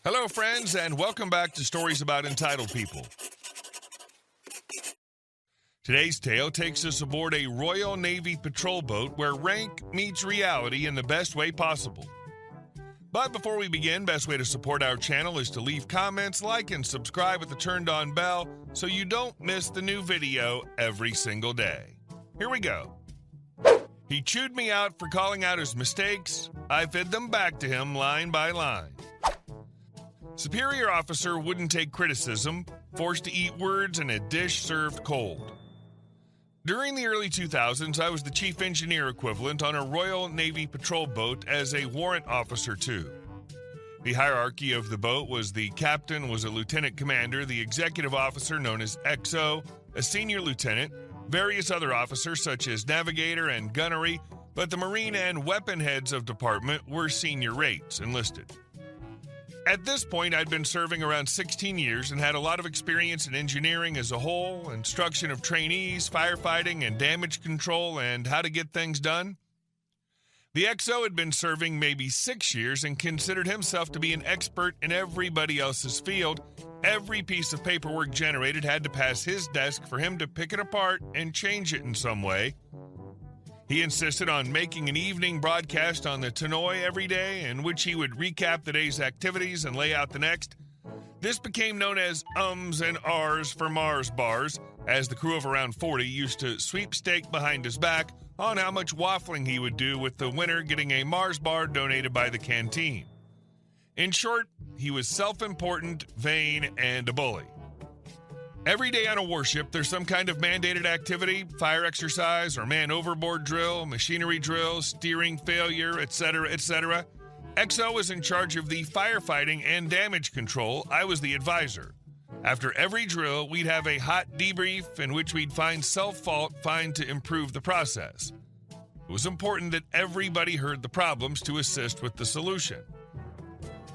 Hello, friends, and welcome back to Stories About Entitled People. Today's tale takes us aboard a Royal Navy patrol boat where rank meets reality in the best way possible. But before we begin, best way to support our channel is to leave comments, like, and subscribe with the turned-on bell so you don't miss the new video every single day. Here we go. He chewed me out for calling out his mistakes. I fed them back to him line by line. Superior officer wouldn't take criticism, forced to eat words in a dish served cold. During the early 2000s, I was the chief engineer equivalent on a Royal Navy patrol boat as a warrant officer too. The hierarchy of the boat was the captain was a lieutenant commander, the executive officer known as XO, a senior lieutenant, various other officers such as navigator and gunnery, but the marine and weapon heads of department were senior rates enlisted. At this point, I'd been serving around 16 years and had a lot of experience in engineering as a whole, instruction of trainees, firefighting, and damage control, and how to get things done. The XO had been serving maybe 6 years and considered himself to be an expert in everybody else's field. Every piece of paperwork generated had to pass his desk for him to pick it apart and change it in some way. He insisted on making an evening broadcast on the Tannoy every day in which he would recap the day's activities and lay out the next. This became known as ums and ahs for Mars bars, as the crew of around 40 used to sweepstake behind his back on how much waffling he would do with the winner getting a Mars bar donated by the canteen. In short, he was self-important, vain, and a bully. Every day on a warship, there's some kind of mandated activity, fire exercise, or man overboard drill, machinery drill, steering failure, etc., etc. XO was in charge of the firefighting and damage control. I was the advisor. After every drill, we'd have a hot debrief in which we'd find self-fault, find to improve the process. It was important that everybody heard the problems to assist with the solution.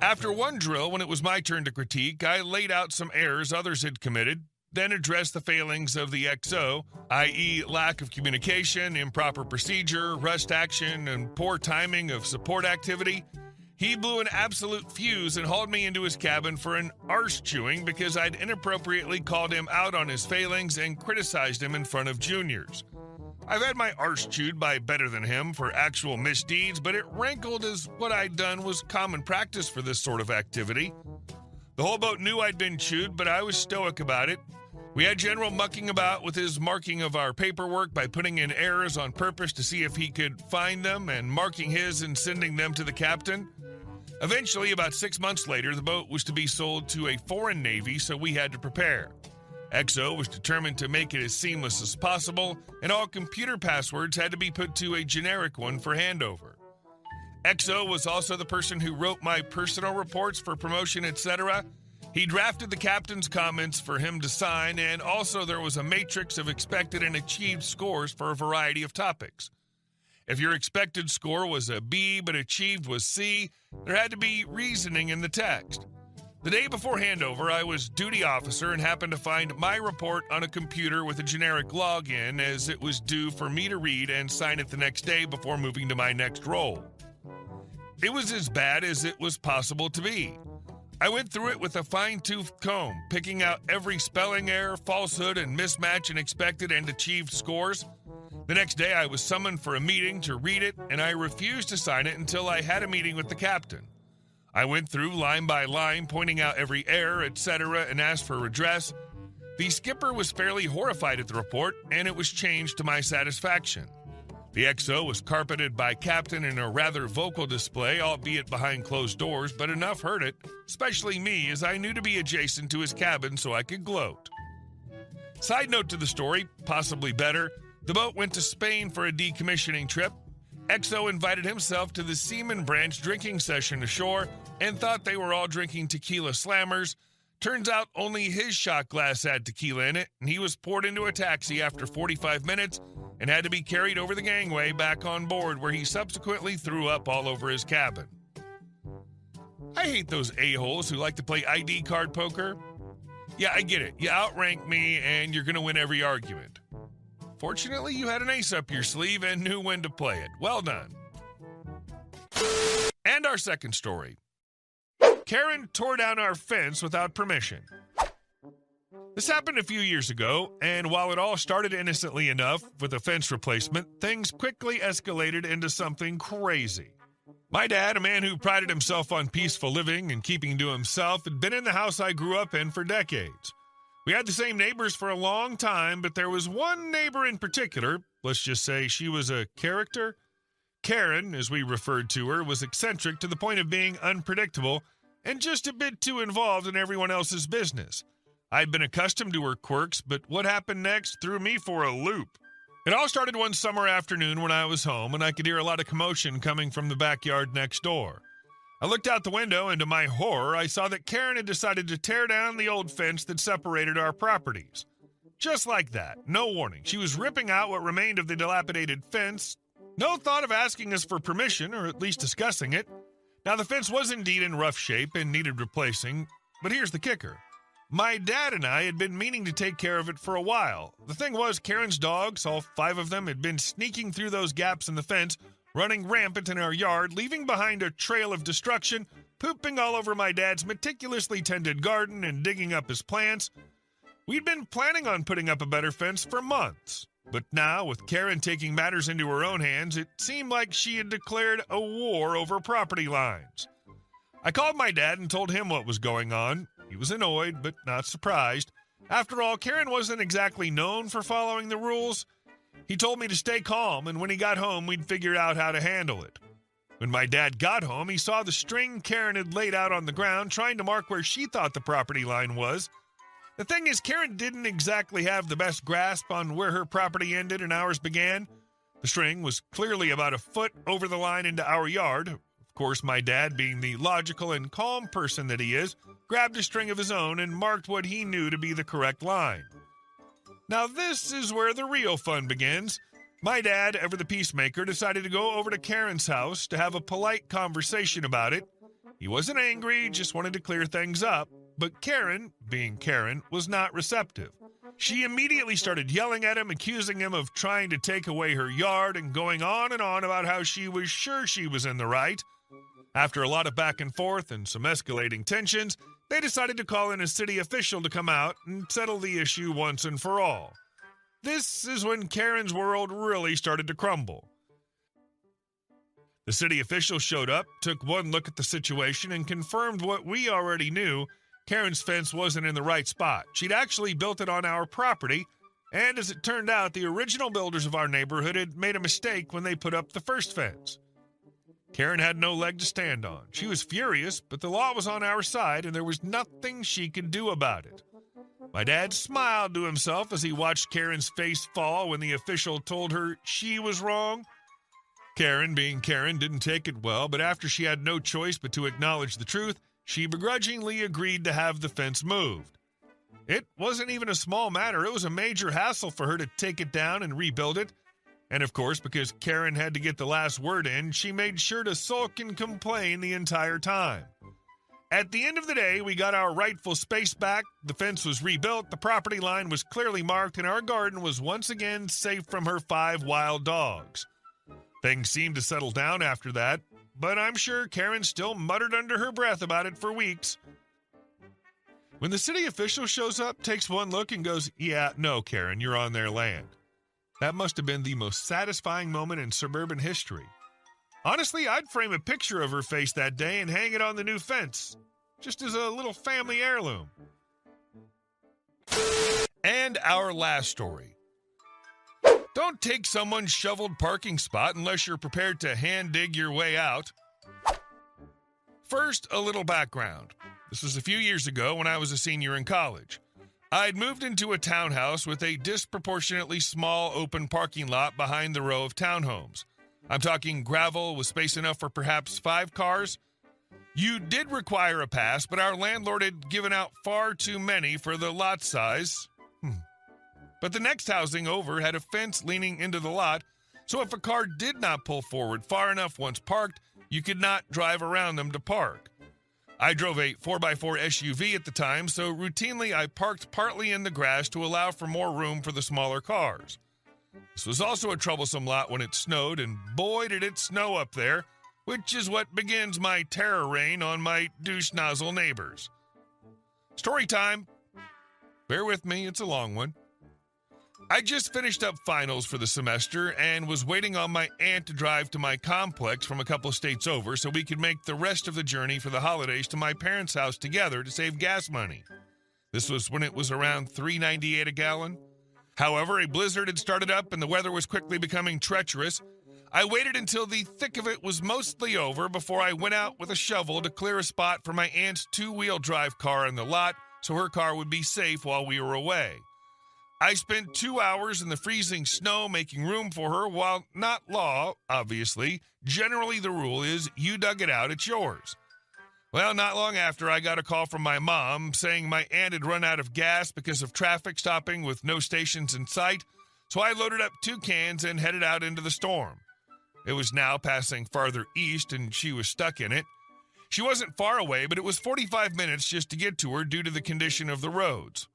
After one drill, when it was my turn to critique, I laid out some errors others had committed, then addressed the failings of the XO, i.e. lack of communication, improper procedure, rushed action, and poor timing of support activity. He blew an absolute fuse and hauled me into his cabin for an arse chewing because I'd inappropriately called him out on his failings and criticized him in front of juniors. I've had my arse chewed by better than him for actual misdeeds, but it rankled as what I'd done was common practice for this sort of activity. The whole boat knew I'd been chewed, but I was stoic about it. We had General mucking about with his marking of our paperwork by putting in errors on purpose to see if he could find them and marking his and sending them to the captain. Eventually, about 6 months later, the boat was to be sold to a foreign navy, so we had to prepare. XO was determined to make it as seamless as possible, and all computer passwords had to be put to a generic one for handover. XO was also the person who wrote my personal reports for promotion, etc. He drafted the captain's comments for him to sign, and also there was a matrix of expected and achieved scores for a variety of topics. If your expected score was a B but achieved was C, there had to be reasoning in the text. The day before handover, I was duty officer and happened to find my report on a computer with a generic login as it was due for me to read and sign it the next day before moving to my next role. It was as bad as it was possible to be. I went through it with a fine-toothed comb, picking out every spelling error, falsehood, and mismatch in expected and achieved scores. The next day, I was summoned for a meeting to read it, and I refused to sign it until I had a meeting with the captain. I went through line by line, pointing out every error, etc., and asked for redress. The skipper was fairly horrified at the report, and it was changed to my satisfaction. The XO was carpeted by captain in a rather vocal display, albeit behind closed doors, but enough heard it, especially me, as I knew to be adjacent to his cabin so I could gloat. Side note to the story, possibly better, the boat went to Spain for a decommissioning trip. XO invited himself to the Seaman Branch drinking session ashore and thought they were all drinking tequila slammers. Turns out only his shot glass had tequila in it, and he was poured into a taxi after 45 minutes and had to be carried over the gangway back on board, where he subsequently threw up all over his cabin. I hate those a-holes who like to play ID card poker. Yeah, I get it. You outrank me and you're going to win every argument. Fortunately, you had an ace up your sleeve and knew when to play it. Well done. And our second story. Karen tore down our fence without permission. This happened a few years ago, and while it all started innocently enough with a fence replacement, things quickly escalated into something crazy. My dad, a man who prided himself on peaceful living and keeping to himself, had been in the house I grew up in for decades. We had the same neighbors for a long time, but there was one neighbor in particular, let's just say she was a character. Karen, as we referred to her, was eccentric to the point of being unpredictable and just a bit too involved in everyone else's business. I'd been accustomed to her quirks, but what happened next threw me for a loop. It all started one summer afternoon when I was home, and I could hear a lot of commotion coming from the backyard next door. I looked out the window, and to my horror, I saw that Karen had decided to tear down the old fence that separated our properties. Just like that, no warning. She was ripping out what remained of the dilapidated fence. No thought of asking us for permission, or at least discussing it. Now, the fence was indeed in rough shape and needed replacing, but here's the kicker. My dad and I had been meaning to take care of it for a while. The thing was, Karen's dogs, all 5 of them, had been sneaking through those gaps in the fence, running rampant in our yard, leaving behind a trail of destruction, pooping all over my dad's meticulously tended garden and digging up his plants. We'd been planning on putting up a better fence for months. But now, with Karen taking matters into her own hands, it seemed like she had declared a war over property lines. I called my dad and told him what was going on. He was annoyed, but not surprised. After all, Karen wasn't exactly known for following the rules. He told me to stay calm, and when he got home, we'd figure out how to handle it. When my dad got home, he saw the string Karen had laid out on the ground, trying to mark where she thought the property line was. The thing is, Karen didn't exactly have the best grasp on where her property ended and ours began. The string was clearly about a foot over the line into our yard. Of course, my dad, being the logical and calm person that he is, grabbed a string of his own and marked what he knew to be the correct line. Now this is where the real fun begins. My dad, ever the peacemaker, decided to go over to Karen's house to have a polite conversation about it. He wasn't angry, just wanted to clear things up. But Karen, being Karen, was not receptive. She immediately started yelling at him, accusing him of trying to take away her yard and going on about how she was sure she was in the right. After a lot of back and forth and some escalating tensions, they decided to call in a city official to come out and settle the issue once and for all. This is when Karen's world really started to crumble. The city official showed up, took one look at the situation, and confirmed what we already knew. Karen's fence wasn't in the right spot. She'd actually built it on our property, and as it turned out, the original builders of our neighborhood had made a mistake when they put up the first fence. Karen had no leg to stand on. She was furious, but the law was on our side, and there was nothing she could do about it. My dad smiled to himself as he watched Karen's face fall when the official told her she was wrong. Karen, being Karen, didn't take it well, but after she had no choice but to acknowledge the truth, she begrudgingly agreed to have the fence moved. It wasn't even a small matter. It was a major hassle for her to take it down and rebuild it. And of course, because Karen had to get the last word in, she made sure to sulk and complain the entire time. At the end of the day, we got our rightful space back, the fence was rebuilt, the property line was clearly marked, and our garden was once again safe from her 5 wild dogs. Things seemed to settle down after that, but I'm sure Karen still muttered under her breath about it for weeks. When the city official shows up, takes one look, and goes, "Yeah, no, Karen, you're on their land." That must have been the most satisfying moment in suburban history. Honestly, I'd frame a picture of her face that day and hang it on the new fence, just as a little family heirloom. And our last story. Don't take someone's shoveled parking spot unless you're prepared to hand dig your way out. First, a little background. This was a few years ago when I was a senior in college. I'd moved into a townhouse with a disproportionately small open parking lot behind the row of townhomes. I'm talking gravel with space enough for perhaps 5 cars. You did require a pass, but our landlord had given out far too many for the lot size. But the next housing over had a fence leaning into the lot, so if a car did not pull forward far enough once parked, you could not drive around them to park. I drove a 4x4 SUV at the time, so routinely I parked partly in the grass to allow for more room for the smaller cars. This was also a troublesome lot when it snowed, and boy did it snow up there. which is what begins my terror reign on my douche nozzle neighbors. Story time. Bear with me, it's a long one. I just finished up finals for the semester and was waiting on my aunt to drive to my complex from a couple of states over so we could make the rest of the journey for the holidays to my parents' house together to save gas money. This was when it was around $3.98 a gallon. However, a blizzard had started up and the weather was quickly becoming treacherous. I waited until the thick of it was mostly over before I went out with a shovel to clear a spot for my aunt's two-wheel drive car in the lot so her car would be safe while we were away. I spent 2 hours in the freezing snow making room for her. While not law, obviously, generally the rule is you dug it out, it's yours. Well, not long after, I got a call from my mom saying my aunt had run out of gas because of traffic stopping with no stations in sight, so I loaded up 2 cans and headed out into the storm. It was now passing farther east, and she was stuck in it. She wasn't far away, but it was 45 minutes just to get to her due to the condition of the roads.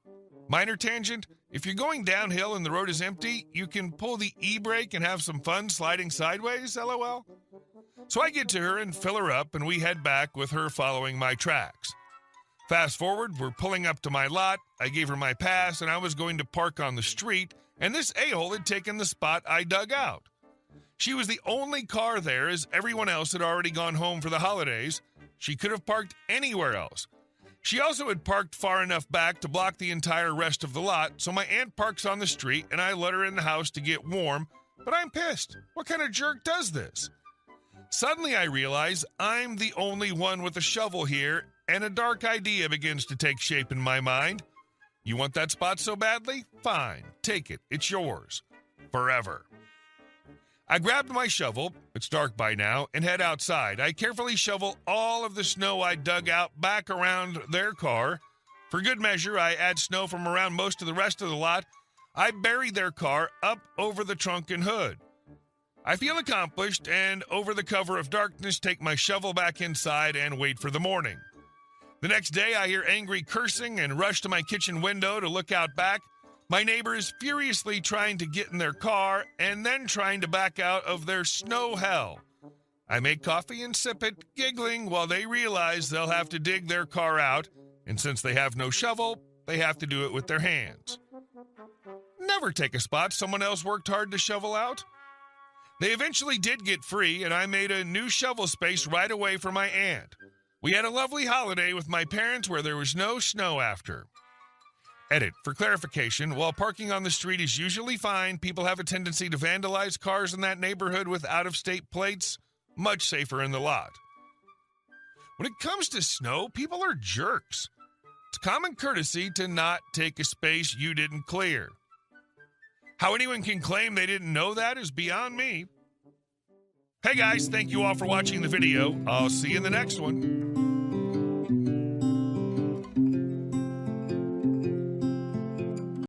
Minor tangent, if you're going downhill and the road is empty, you can pull the e-brake and have some fun sliding sideways, LOL. So I get to her and fill her up, and we head back with her following my tracks. Fast forward, we're pulling up to my lot. I gave her my pass, and I was going to park on the street, and this a-hole had taken the spot I dug out. She was the only car there, as everyone else had already gone home for the holidays. She could have parked anywhere else. She also had parked far enough back to block the entire rest of the lot, so my aunt parks on the street, and I let her in the house to get warm, but I'm pissed. What kind of jerk does this? Suddenly I realize I'm the only one with a shovel here, and a dark idea begins to take shape in my mind. You want that spot so badly? Fine, take it. It's yours. Forever. I grabbed my shovel, it's dark by now, and head outside. I carefully shovel all of the snow I dug out back around their car. For good measure, I add snow from around most of the rest of the lot. I bury their car up over the trunk and hood. I feel accomplished, and over the cover of darkness, take my shovel back inside and wait for the morning. The next day, I hear angry cursing and rush to my kitchen window to look out back. My neighbor is furiously trying to get in their car and then trying to back out of their snow hell. I make coffee and sip it, giggling while they realize they'll have to dig their car out, and since they have no shovel, they have to do it with their hands. Never take a spot someone else worked hard to shovel out. They eventually did get free, and I made a new shovel space right away for my aunt. We had a lovely holiday with my parents where there was no snow after. Edit. For clarification, while parking on the street is usually fine, people have a tendency to vandalize cars in that neighborhood with out-of-state plates. Much safer in the lot. When it comes to snow, people are jerks. It's common courtesy to not take a space you didn't clear. How anyone can claim they didn't know that is beyond me. Hey guys, thank you all for watching the video. I'll see you in the next one.